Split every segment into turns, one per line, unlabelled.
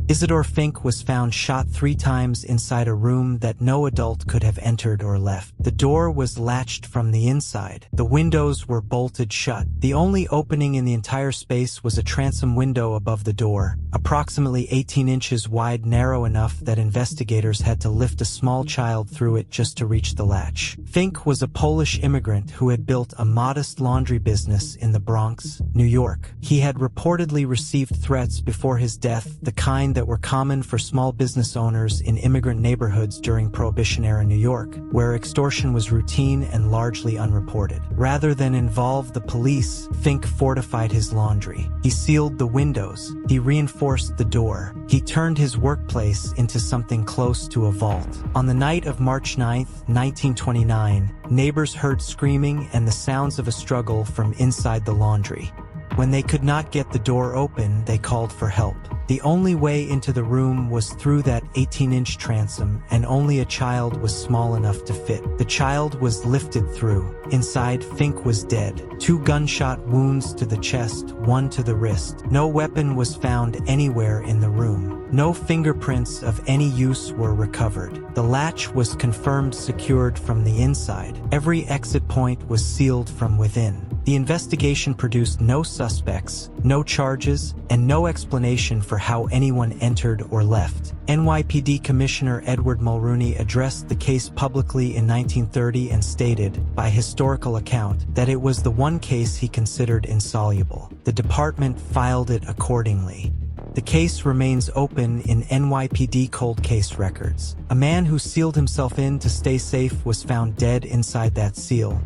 Isidor Fink was found shot 3 times inside a room that no adult could have entered or left. The door was latched from the inside. The windows were bolted shut. The only opening in the entire space was a transom window above the door, approximately 18 inches wide, narrow enough that investigators had to lift a small child through it just to reach the latch. Fink was a Polish immigrant who had built a modest laundry business in the Bronx, New York. He had reportedly received threats before his death, the kind that were common for small business owners in immigrant neighborhoods during Prohibition-era New York, where extortion was routine and largely unreported. Rather than involve the police, Fink fortified his laundry. He sealed the windows. He reinforced the door. He turned his workplace into something close to a vault. On the night of March 9, 1929, neighbors heard screaming and the sounds of a struggle from inside the laundry. When they could not get the door open, they called for help. The only way into the room was through that 18-inch transom, and only a child was small enough to fit. The child was lifted through. Inside, Fink was dead. 2 gunshot wounds to the chest, 1 to the wrist. No weapon was found anywhere in the room. No fingerprints of any use were recovered. The latch was confirmed secured from the inside. Every exit point was sealed from within. The investigation produced no suspects, no charges, and no explanation for how anyone entered or left. NYPD Commissioner Edward Mulrooney addressed the case publicly in 1930 and stated, by historical account, that it was the one case he considered insoluble. The department filed it accordingly. The case remains open in NYPD cold case records. A man who sealed himself in to stay safe was found dead inside that seal,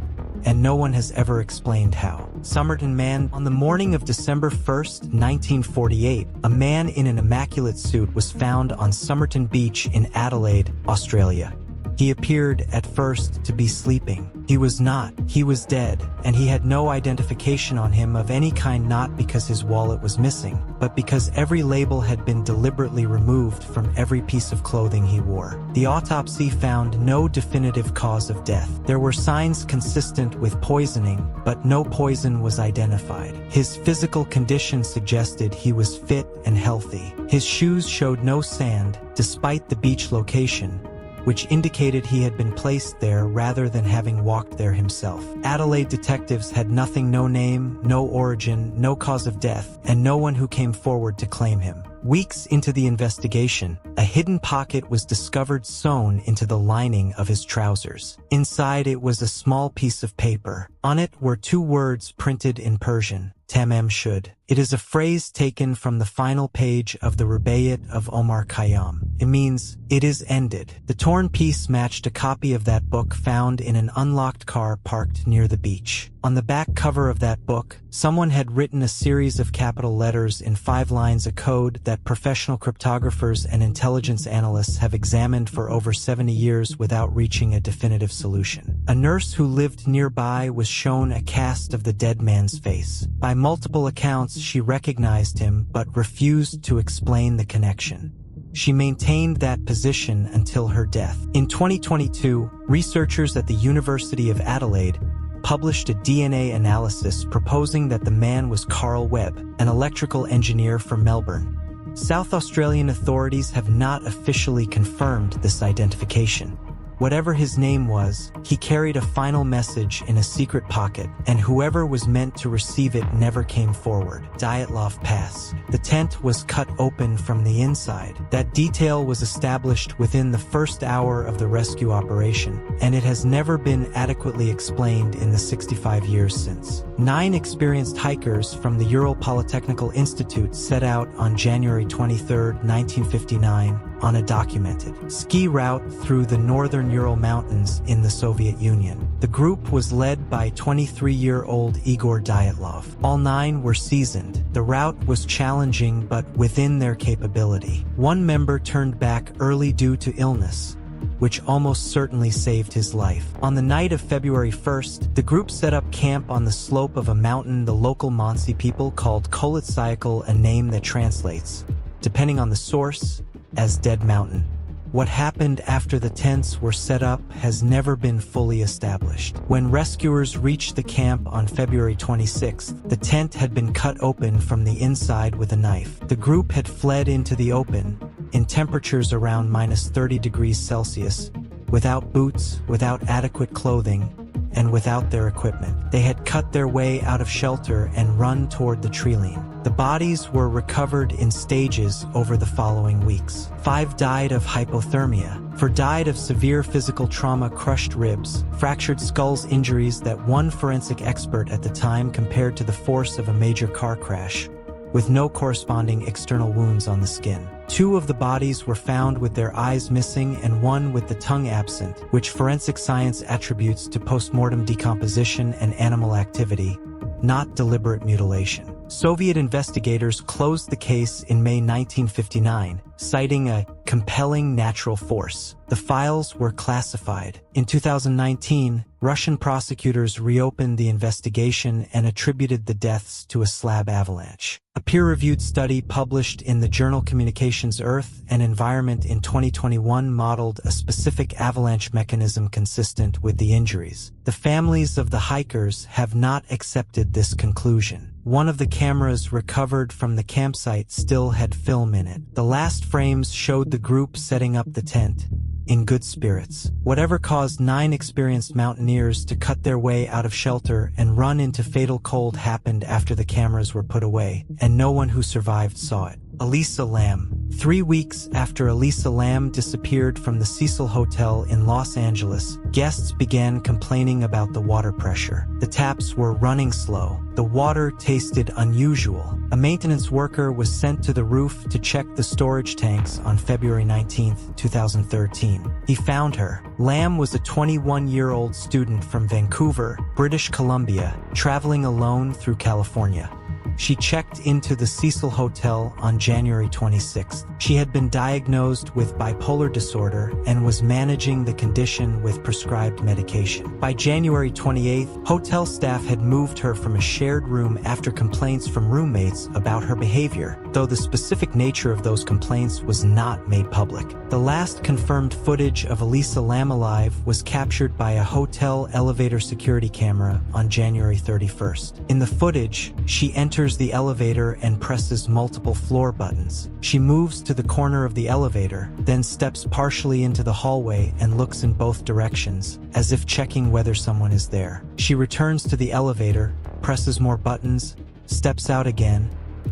and no one has ever explained how. Somerton Man. On the morning of December 1, 1948, a man in an immaculate suit was found on Somerton Beach in Adelaide, Australia. He appeared at first to be sleeping. He was not. He was dead, and he had no identification on him of any kind, not because his wallet was missing, but because every label had been deliberately removed from every piece of clothing he wore. The autopsy found no definitive cause of death. There were signs consistent with poisoning, but no poison was identified. His physical condition suggested he was fit and healthy. His shoes showed no sand, despite the beach location, which indicated he had been placed there rather than having walked there himself. Adelaide detectives had nothing, no name, no origin, no cause of death, and no one who came forward to claim him. Weeks into the investigation, a hidden pocket was discovered sewn into the lining of his trousers. Inside it was a small piece of paper. On it were 2 words printed in Persian, Tamam Shud. It is a phrase taken from the final page of the Rubaiyat of Omar Khayyam. It means, "It is ended." The torn piece matched a copy of that book found in an unlocked car parked near the beach. On the back cover of that book, someone had written a series of capital letters in 5 lines, a code that professional cryptographers and intelligence analysts have examined for over 70 years without reaching a definitive solution. A nurse who lived nearby was shown a cast of the dead man's face. By multiple accounts, she recognized him but refused to explain the connection. She maintained that position until her death. In 2022, researchers at the University of Adelaide published a DNA analysis proposing that the man was Carl Webb, an electrical engineer from Melbourne. South Australian authorities have not officially confirmed this identification. Whatever his name was, he carried a final message in a secret pocket, and whoever was meant to receive it never came forward. Dyatlov Pass. The tent was cut open from the inside. That detail was established within the first hour of the rescue operation, and it has never been adequately explained in the 65 years since. 9 experienced hikers from the Ural Polytechnical Institute set out on January 23, 1959, on a documented ski route through the northern Ural Mountains in the Soviet Union. The group was led by 23-year-old Igor Dyatlov. All 9 were seasoned. The route was challenging but within their capability. One member turned back early due to illness, which almost certainly saved his life. On the night of February 1st, the group set up camp on the slope of a mountain the local Mansi people called Kolitsyakal, a name that translates, depending on the source, as Dead Mountain. What happened after the tents were set up has never been fully established. When rescuers reached the camp on February 26th, the tent had been cut open from the inside with a knife. The group had fled into the open, in temperatures around -30 degrees Celsius, without boots, without adequate clothing, and without their equipment. They had cut their way out of shelter and run toward the treeline. The bodies were recovered in stages over the following weeks. 5 died of hypothermia. 4 died of severe physical trauma, crushed ribs, fractured skulls, injuries that one forensic expert at the time compared to the force of a major car crash, with no corresponding external wounds on the skin. 2 of the bodies were found with their eyes missing and 1 with the tongue absent, which forensic science attributes to postmortem decomposition and animal activity, not deliberate mutilation. Soviet investigators closed the case in May 1959, citing a compelling natural force. The files were classified. In 2019, Russian prosecutors reopened the investigation and attributed the deaths to a slab avalanche. A peer-reviewed study published in the journal Communications Earth and Environment in 2021 modeled a specific avalanche mechanism consistent with the injuries. The families of the hikers have not accepted this conclusion. One of the cameras recovered from the campsite still had film in it. The last frames showed the group setting up the tent, in good spirits. Whatever caused 9 experienced mountaineers to cut their way out of shelter and run into fatal cold happened after the cameras were put away, and no one who survived saw it. Elisa Lam. 3 weeks after Elisa Lam disappeared from the Cecil Hotel in Los Angeles, guests began complaining about the water pressure. The taps were running slow. The water tasted unusual. A maintenance worker was sent to the roof to check the storage tanks on February 19, 2013. He found her. Lam was a 21-year-old student from Vancouver, British Columbia, traveling alone through California. She checked into the Cecil Hotel on January 26th. She had been diagnosed with bipolar disorder and was managing the condition with prescribed medication. By January 28th, hotel staff had moved her from a shared room after complaints from roommates about her behavior, though the specific nature of those complaints was not made public. The last confirmed footage of Elisa Lam alive was captured by a hotel elevator security camera on January 31st. In the footage, she enters the elevator and presses multiple floor buttons. She moves to the corner of the elevator, then steps partially into the hallway and looks in both directions, as if checking whether someone is there. She returns to the elevator, presses more buttons, steps out again,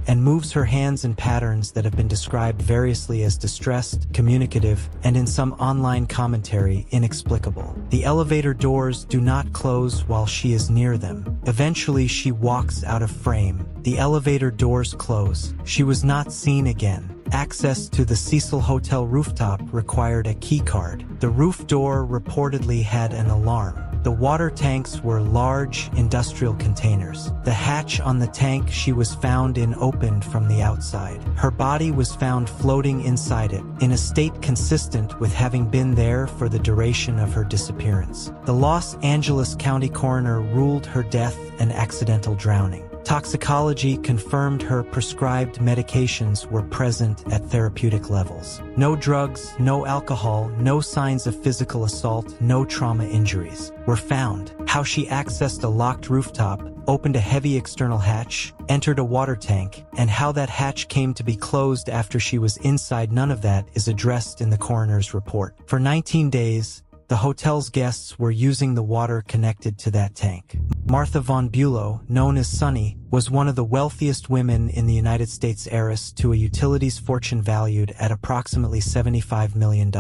and moves her hands in patterns that have been described variously as distressed, communicative, and in some online commentary, inexplicable. The elevator doors do not close while she is near them. Eventually, she walks out of frame. The elevator doors close. She was not seen again. Access to the Cecil Hotel rooftop required a key card. The roof door reportedly had an alarm. The water tanks were large industrial containers. The hatch on the tank she was found in opened from the outside. Her body was found floating inside it, in a state consistent with having been there for the duration of her disappearance. The Los Angeles County coroner ruled her death an accidental drowning. Toxicology confirmed her prescribed medications were present at therapeutic levels. No drugs, no alcohol, no signs of physical assault, no trauma injuries were found. How she accessed a locked rooftop, opened a heavy external hatch, entered a water tank, and how that hatch came to be closed after she was inside, none of that is addressed in the coroner's report. For 19 days, the hotel's guests were using the water connected to that tank. Martha von Bülow, known as Sunny, was one of the wealthiest women in the United States, heiress to a utilities fortune valued at approximately $75 million.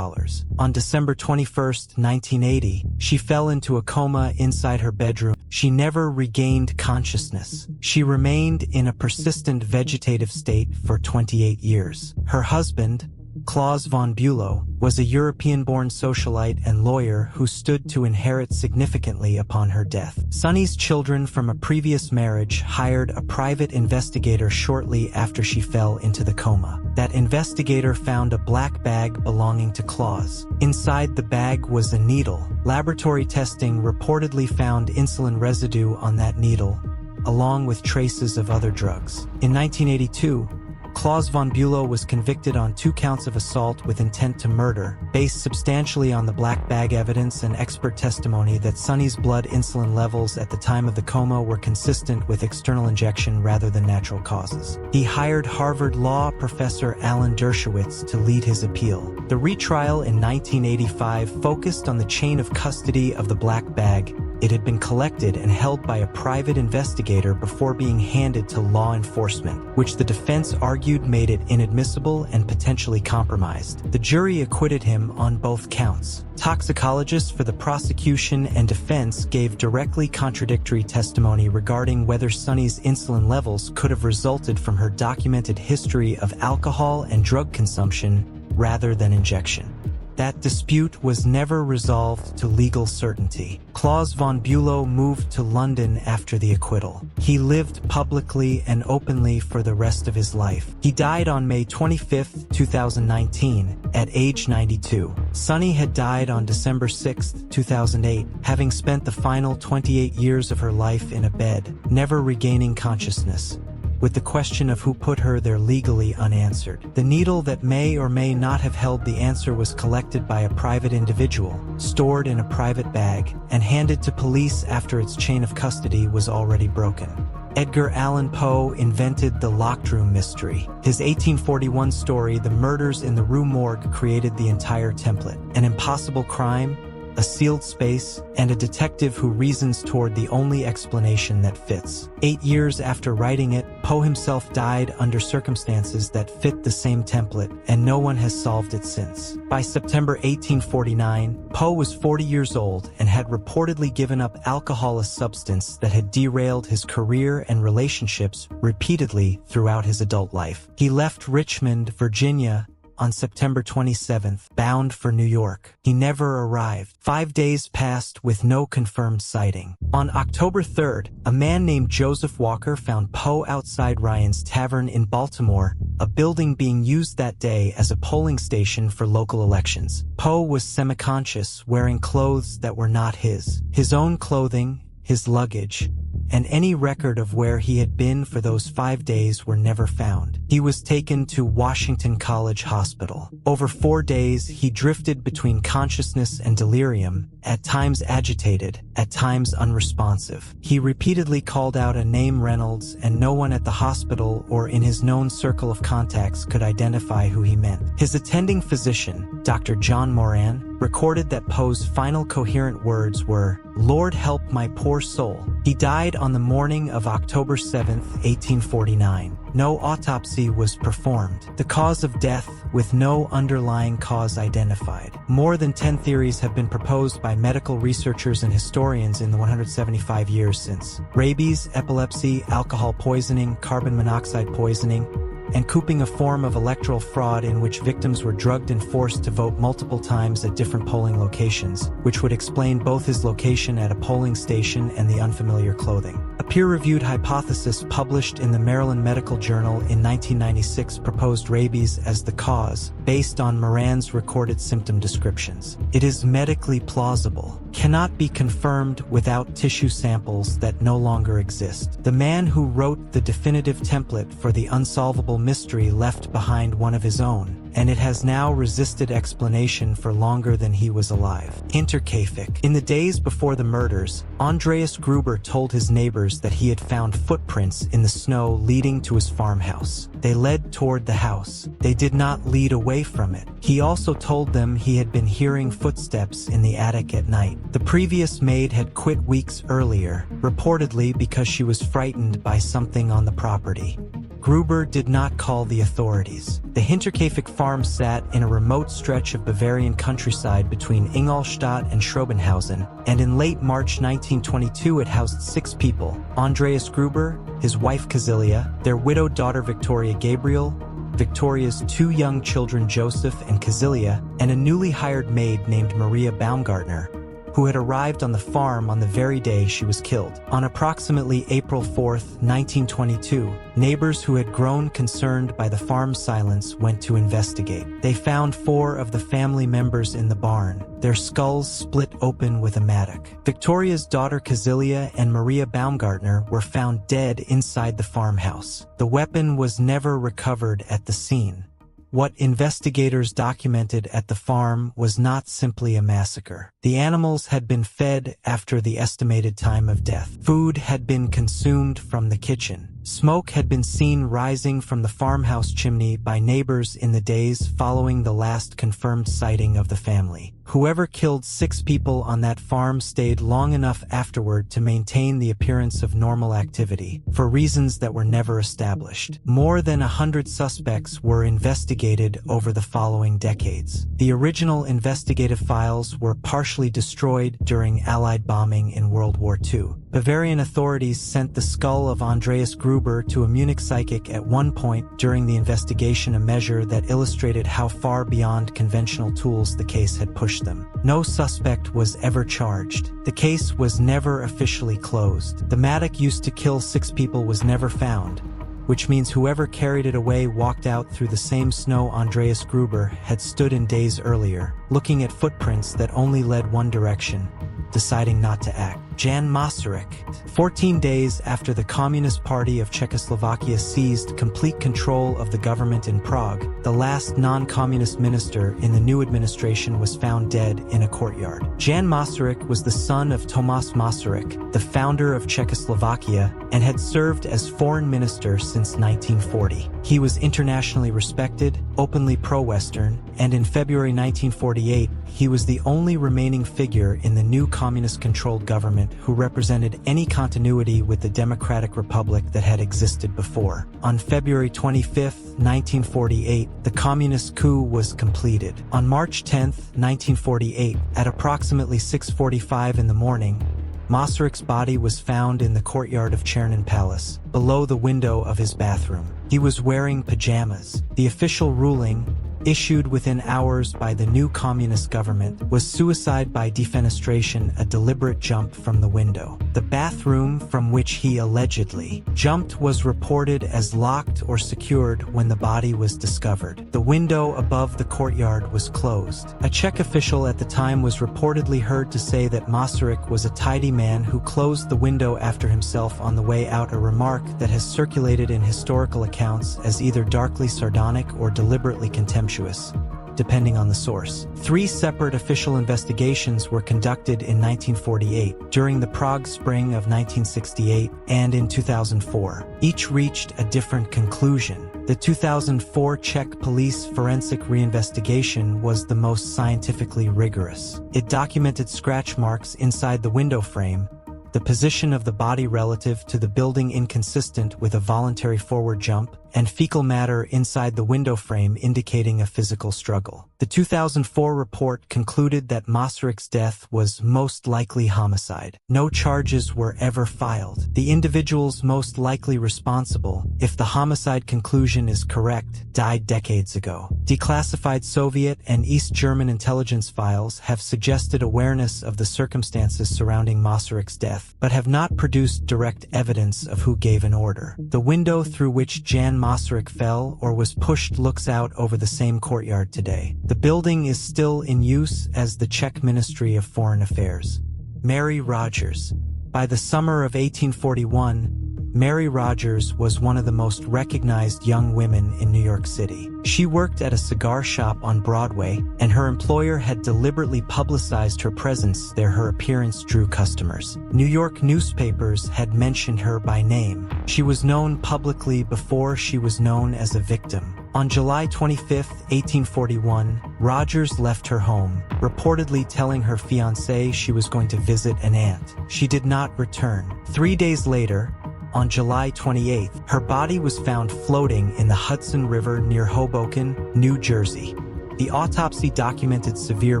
On December 21, 1980, she fell into a coma inside her bedroom. She never regained consciousness. She remained in a persistent vegetative state for 28 years. Her husband, Klaus von Bülow, was a European-born socialite and lawyer who stood to inherit significantly upon her death. Sunny's children from a previous marriage hired a private investigator shortly after she fell into the coma. That investigator found a black bag belonging to Klaus. Inside the bag was a needle. Laboratory testing reportedly found insulin residue on that needle, along with traces of other drugs. In 1982, Klaus von Bülow was convicted on 2 counts of assault with intent to murder, based substantially on the black bag evidence and expert testimony that Sonny's blood insulin levels at the time of the coma were consistent with external injection rather than natural causes. He hired Harvard law professor Alan Dershowitz to lead his appeal. The retrial in 1985 focused on the chain of custody of the black bag. It had been collected and held by a private investigator before being handed to law enforcement, which the defense argued made it inadmissible and potentially compromised. The jury acquitted him on both counts. Toxicologists for the prosecution and defense gave directly contradictory testimony regarding whether Sonny's insulin levels could have resulted from her documented history of alcohol and drug consumption rather than injection. That dispute was never resolved to legal certainty. Klaus von Bülow moved to London after the acquittal. He lived publicly and openly for the rest of his life. He died on May 25, 2019, at age 92. Sonny had died on December 6, 2008, having spent the final 28 years of her life in a bed, never regaining consciousness, with the question of who put her there legally unanswered. The needle that may or may not have held the answer was collected by a private individual, stored in a private bag, and handed to police after its chain of custody was already broken. Edgar Allan Poe invented the locked room mystery. His 1841 story, The Murders in the Rue Morgue, created the entire template. An impossible crime, a sealed space, and a detective who reasons toward the only explanation that fits. 8 years after writing it, Poe himself died under circumstances that fit the same template, and no one has solved it since. By September 1849, Poe was 40 years old and had reportedly given up alcohol, a substance that had derailed his career and relationships repeatedly throughout his adult life. He left Richmond, Virginia, on September 27th, bound for New York. He never arrived. 5 days passed with no confirmed sighting. On October 3rd, a man named Joseph Walker found Poe outside Ryan's Tavern in Baltimore, a building being used that day as a polling station for local elections. Poe was semi-conscious, wearing clothes that were not his own clothing, his luggage, and any record of where he had been for those 5 days were never found. He was taken to Washington College Hospital. Over 4 days, he drifted between consciousness and delirium, at times agitated, at times unresponsive. He repeatedly called out a name, Reynolds, and no one at the hospital or in his known circle of contacts could identify who he meant. His attending physician, Dr. John Moran, recorded that Poe's final coherent words were, "Lord help my poor soul." He died on the morning of October 7, 1849. No autopsy was performed. The cause of death, with no underlying cause identified. More than 10 theories have been proposed by medical researchers and historians in the 175 years since. Rabies, epilepsy, alcohol poisoning, carbon monoxide poisoning, and cooping, a form of electoral fraud in which victims were drugged and forced to vote multiple times at different polling locations, which would explain both his location at a polling station and the unfamiliar clothing. A peer-reviewed hypothesis published in the Maryland Medical Journal in 1996 proposed rabies as the cause, based on Moran's recorded symptom descriptions. It is medically plausible, cannot be confirmed without tissue samples that no longer exist. The man who wrote the definitive template for the unsolvable mystery left behind one of his own, and it has now resisted explanation for longer than he was alive. Hinterkaifeck. In the days before the murders, Andreas Gruber told his neighbors that he had found footprints in the snow leading to his farmhouse. They led toward the house. They did not lead away from it. He also told them he had been hearing footsteps in the attic at night. The previous maid had quit weeks earlier, reportedly because she was frightened by something on the property. Gruber did not call the authorities. The Hinterkaifeck farm sat in a remote stretch of Bavarian countryside between Ingolstadt and Schrobenhausen, and in late March 1922 it housed 6 people: Andreas Gruber, his wife Casilia, their widowed daughter Victoria Gabriel, Victoria's 2 young children Joseph and Casilia, and a newly hired maid named Maria Baumgartner. who had arrived on the farm on the very day she was killed. On approximately April 4, 1922, neighbors who had grown concerned by the farm's silence went to investigate. They found 4 of the family members in the barn, their skulls split open with a mattock. Victoria's daughter Kazilia and Maria Baumgartner were found dead inside the farmhouse. The weapon was never recovered at the scene. What investigators documented at the farm was not simply a massacre. The animals had been fed after the estimated time of death. Food had been consumed from the kitchen. Smoke had been seen rising from the farmhouse chimney by neighbors in the days following the last confirmed sighting of the family. Whoever killed 6 people on that farm stayed long enough afterward to maintain the appearance of normal activity, for reasons that were never established. More than 100 suspects were investigated over the following decades. The original investigative files were partially destroyed during Allied bombing in World War II. Bavarian authorities sent the skull of Andreas Gruber to a Munich psychic at one point during the investigation, a measure that illustrated how far beyond conventional tools the case had pushed them. No suspect was ever charged. The case was never officially closed. The mattock used to kill 6 people was never found, which means whoever carried it away walked out through the same snow Andreas Gruber had stood in days earlier, looking at footprints that only led one direction, deciding not to act. Jan Masaryk. 14 days after the Communist Party of Czechoslovakia seized complete control of the government in Prague, the last non-communist minister in the new administration was found dead in a courtyard. Jan Masaryk was the son of Tomáš Masaryk, the founder of Czechoslovakia, and had served as foreign minister since 1940. He was internationally respected, openly pro-Western, and in February 1948, he was the only remaining figure in the new communist-controlled government who represented any continuity with the Democratic Republic that had existed before. On February 25, 1948, the communist coup was completed. On March 10, 1948, at approximately 6:45 in the morning, Masaryk's body was found in the courtyard of Chernin Palace, below the window of his bathroom. He was wearing pajamas. The official ruling, issued within hours by the new communist government, was suicide by defenestration, a deliberate jump from the window. The bathroom from which he allegedly jumped was reported as locked or secured when the body was discovered. The window above the courtyard was closed. A Czech official at the time was reportedly heard to say that Masaryk was a tidy man who closed the window after himself on the way out, a remark that has circulated in historical accounts as either darkly sardonic or deliberately contemptuous, depending on the source. 3 separate official investigations were conducted in 1948, during the Prague Spring of 1968, and in 2004. Each reached a different conclusion. The 2004 Czech police forensic reinvestigation was the most scientifically rigorous. It documented scratch marks inside the window frame, the position of the body relative to the building inconsistent with a voluntary forward jump, and fecal matter inside the window frame indicating a physical struggle. The 2004 report concluded that Masaryk's death was most likely homicide. No charges were ever filed. The individuals most likely responsible, if the homicide conclusion is correct, died decades ago. Declassified Soviet and East German intelligence files have suggested awareness of the circumstances surrounding Masaryk's death, but have not produced direct evidence of who gave an order. The window through which Jan Masaryk fell or was pushed looks out over the same courtyard today. The building is still in use as the Czech Ministry of Foreign Affairs. Mary Rogers. By the summer of 1841, Mary Rogers was one of the most recognized young women in New York City. She worked at a cigar shop on Broadway, and her employer had deliberately publicized her presence there. Her appearance drew customers. New York newspapers had mentioned her by name. She was known publicly before she was known as a victim. On July 25, 1841, Rogers left her home, reportedly telling her fiancé she was going to visit an aunt. She did not return. 3 days later, on July 28, her body was found floating in the Hudson River near Hoboken, New Jersey. The autopsy documented severe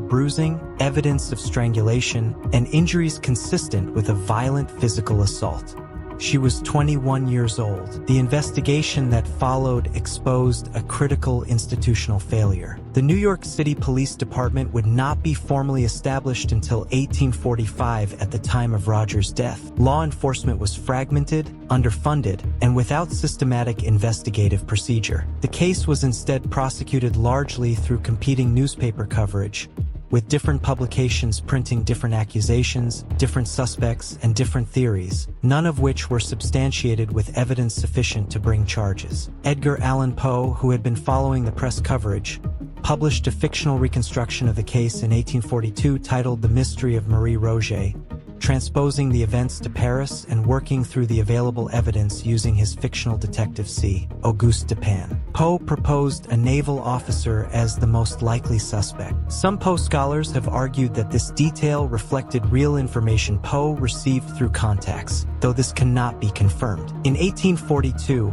bruising, evidence of strangulation, and injuries consistent with a violent physical assault. She was 21 years old. The investigation that followed exposed a critical institutional failure. The New York City Police Department would not be formally established until 1845 at the time of Rogers' death. Law enforcement was fragmented, underfunded, and without systematic investigative procedure. The case was instead prosecuted largely through competing newspaper coverage, with different publications printing different accusations, different suspects, and different theories, none of which were substantiated with evidence sufficient to bring charges. Edgar Allan Poe, who had been following the press coverage, published a fictional reconstruction of the case in 1842 titled The Mystery of Marie Roget, transposing the events to Paris and working through the available evidence using his fictional detective C. Auguste Dupin. Poe proposed a naval officer as the most likely suspect. Some Poe scholars have argued that this detail reflected real information Poe received through contacts, though this cannot be confirmed. In 1842,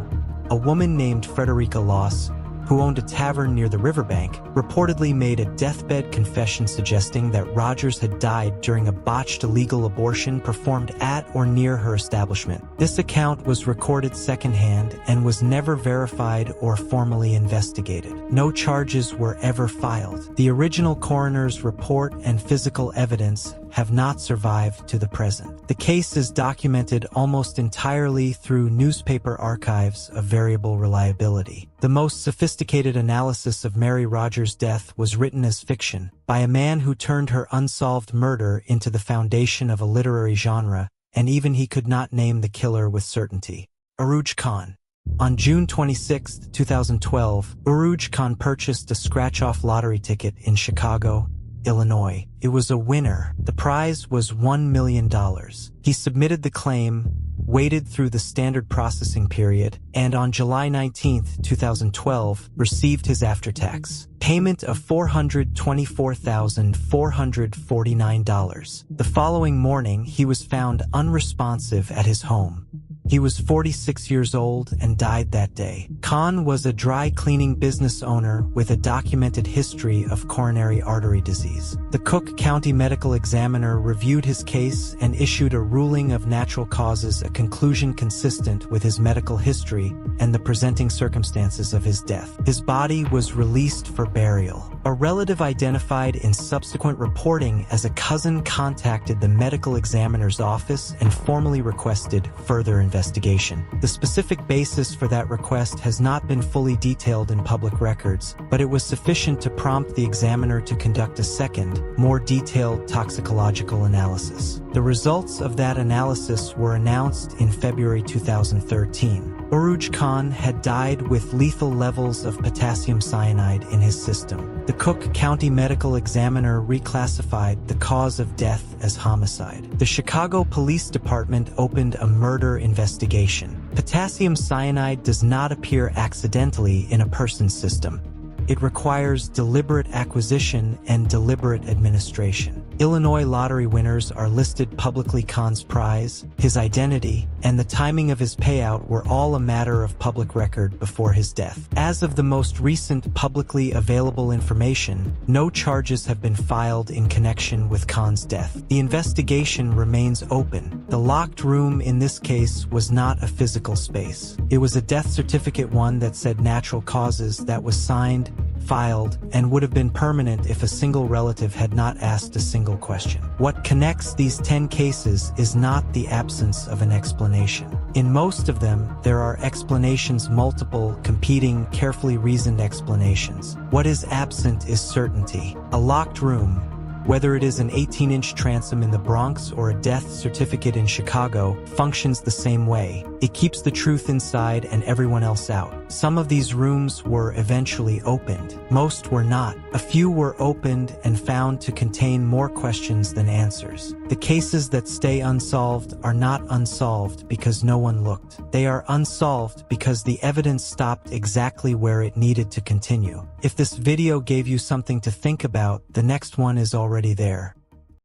a woman named Frederica Loss, who owned a tavern near the riverbank, reportedly made a deathbed confession suggesting that Rogers had died during a botched illegal abortion performed at or near her establishment. This account was recorded secondhand and was never verified or formally investigated. No charges were ever filed. The original coroner's report and physical evidence have not survived to the present. The case is documented almost entirely through newspaper archives of variable reliability. The most sophisticated analysis of Mary Rogers' death was written as fiction by a man who turned her unsolved murder into the foundation of a literary genre, and even he could not name the killer with certainty. Urooj Khan. On June 26, 2012, Urooj Khan purchased a scratch-off lottery ticket in Chicago, Illinois. It was a winner. The prize was $1 million. He submitted the claim, waited through the standard processing period, and on July 19, 2012, received his after-tax payment of $424,449. The following morning, he was found unresponsive at his home. He was 46 years old and died that day. Khan was a dry cleaning business owner with a documented history of coronary artery disease. The Cook County Medical Examiner reviewed his case and issued a ruling of natural causes, a conclusion consistent with his medical history and the presenting circumstances of his death. His body was released for burial. A relative identified in subsequent reporting as a cousin contacted the medical examiner's office and formally requested further investigation. The specific basis for that request has not been fully detailed in public records, but it was sufficient to prompt the examiner to conduct a second, more detailed toxicological analysis. The results of that analysis were announced in February 2013. Urooj Khan had died with lethal levels of potassium cyanide in his system. The Cook County Medical Examiner reclassified the cause of death as homicide. The Chicago Police Department opened a murder investigation. Potassium cyanide does not appear accidentally in a person's system. It requires deliberate acquisition and deliberate administration. Illinois lottery winners are listed publicly. Khan's prize, his identity, and the timing of his payout were all a matter of public record before his death. As of the most recent publicly available information, no charges have been filed in connection with Khan's death. The investigation remains open. The locked room in this case was not a physical space. It was a death certificate, one that said natural causes, that was signed, filed, and would have been permanent if a single relative had not asked a single question. What connects these 10 cases is not the absence of an explanation. In most of them, there are explanations, multiple, competing, carefully reasoned explanations. What is absent is certainty. A locked room, whether it is an 18-inch transom in the Bronx or a death certificate in Chicago, functions the same way. It keeps the truth inside and everyone else out. Some of these rooms were eventually opened. Most were not. A few were opened and found to contain more questions than answers. The cases that stay unsolved are not unsolved because no one looked. They are unsolved because the evidence stopped exactly where it needed to continue. If this video gave you something to think about, the next one is already there.